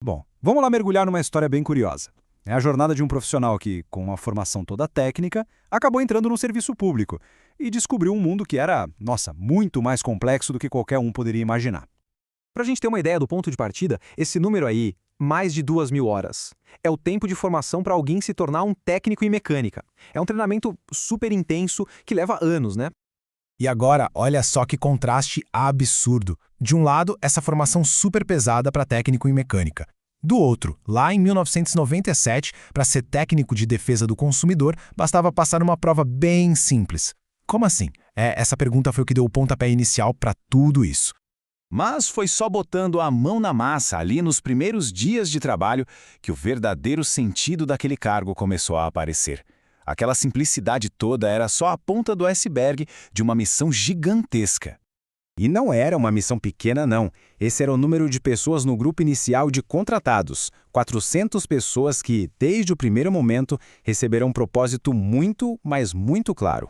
Bom, vamos lá mergulhar numa história bem curiosa. É a jornada de um profissional que, com uma formação toda técnica, acabou entrando no serviço público e descobriu um mundo que era, nossa, muito mais complexo do que qualquer um poderia imaginar. Para a gente ter uma ideia do ponto de partida, esse número aí, mais de 2.000 horas, é o tempo de formação para alguém se tornar um técnico em mecânica. É um treinamento super intenso que leva anos, né? E agora, olha só que contraste absurdo. De um lado, essa formação super pesada para técnico em mecânica. Do outro, lá em 1997, para ser técnico de defesa do consumidor, bastava passar uma prova bem simples. Como assim? Essa pergunta foi o que deu o pontapé inicial para tudo isso. Mas foi só botando a mão na massa ali nos primeiros dias de trabalho que o verdadeiro sentido daquele cargo começou a aparecer. Aquela simplicidade toda era só a ponta do iceberg de uma missão gigantesca. E não era uma missão pequena, não. Esse era o número de pessoas no grupo inicial de contratados. 400 pessoas que, desde o primeiro momento, receberam um propósito muito, mas muito claro.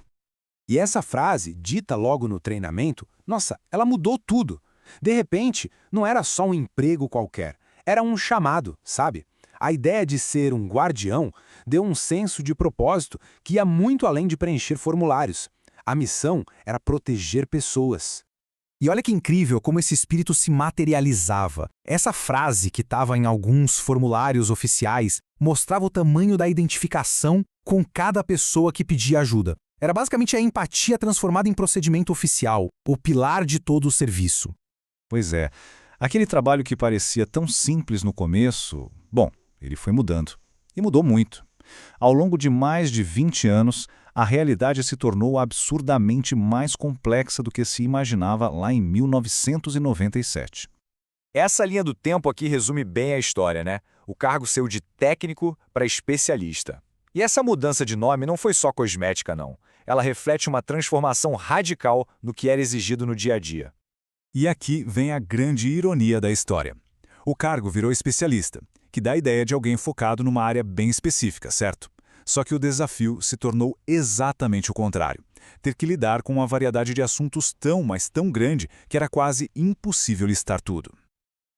E essa frase, dita logo no treinamento, nossa, ela mudou tudo. De repente, não era só um emprego qualquer, era um chamado, sabe? A ideia de ser um guardião deu um senso de propósito que ia muito além de preencher formulários. A missão era proteger pessoas. E olha que incrível como esse espírito se materializava. Essa frase que estava em alguns formulários oficiais mostrava o tamanho da identificação com cada pessoa que pedia ajuda. Era basicamente a empatia transformada em procedimento oficial, o pilar de todo o serviço. Pois é, aquele trabalho que parecia tão simples no começo, bom, ele foi mudando. E mudou muito. Ao longo de mais de 20 anos, a realidade se tornou absurdamente mais complexa do que se imaginava lá em 1997. Essa linha do tempo aqui resume bem a história, né? O cargo saiu de técnico para especialista. E essa mudança de nome não foi só cosmética, não. Ela reflete uma transformação radical no que era exigido no dia a dia. E aqui vem a grande ironia da história. O cargo virou especialista, que dá a ideia de alguém focado numa área bem específica, certo? Só que o desafio se tornou exatamente o contrário. Ter que lidar com uma variedade de assuntos tão, mas tão grande que era quase impossível listar tudo.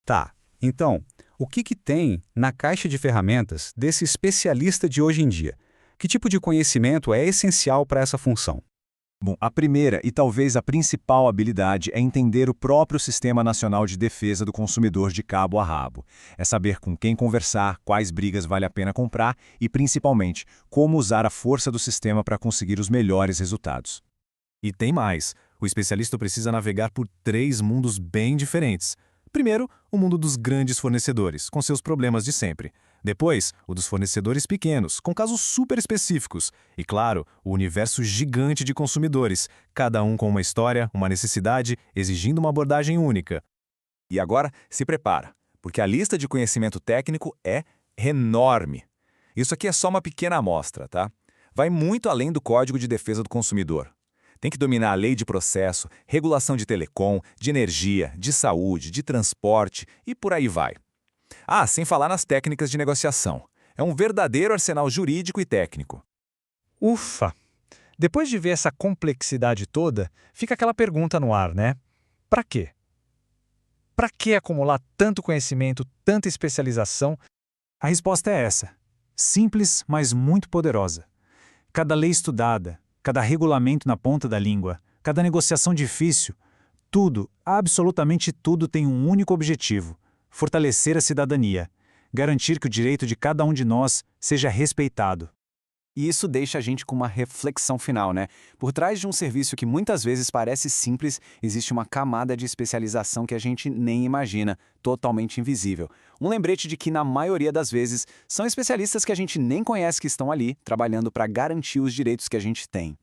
Tá, então, o que tem na caixa de ferramentas desse especialista de hoje em dia? Que tipo de conhecimento é essencial para essa função? Bom, a primeira e talvez a principal habilidade é entender o próprio Sistema Nacional de Defesa do Consumidor de cabo a rabo. É saber com quem conversar, quais brigas vale a pena comprar e, principalmente, como usar a força do sistema para conseguir os melhores resultados. E tem mais. O especialista precisa navegar por 3 mundos bem diferentes. Primeiro, o mundo dos grandes fornecedores, com seus problemas de sempre. Depois, o dos fornecedores pequenos, com casos super específicos. E, claro, o universo gigante de consumidores, cada um com uma história, uma necessidade, exigindo uma abordagem única. E agora, se prepara, porque a lista de conhecimento técnico é enorme. Isso aqui é só uma pequena amostra, tá? Vai muito além do Código de Defesa do Consumidor. Tem que dominar a lei de processo, regulação de telecom, de energia, de saúde, de transporte e por aí vai. Ah, sem falar nas técnicas de negociação. É um verdadeiro arsenal jurídico e técnico. Ufa! Depois de ver essa complexidade toda, fica aquela pergunta no ar, né? Para quê? Para que acumular tanto conhecimento, tanta especialização? A resposta é essa. Simples, mas muito poderosa. Cada lei estudada, cada regulamento na ponta da língua, cada negociação difícil, tudo, absolutamente tudo tem um único objetivo: fortalecer a cidadania, garantir que o direito de cada um de nós seja respeitado. E isso deixa a gente com uma reflexão final, né? Por trás de um serviço que muitas vezes parece simples, existe uma camada de especialização que a gente nem imagina, totalmente invisível. Um lembrete de que, na maioria das vezes, são especialistas que a gente nem conhece que estão ali, trabalhando para garantir os direitos que a gente tem.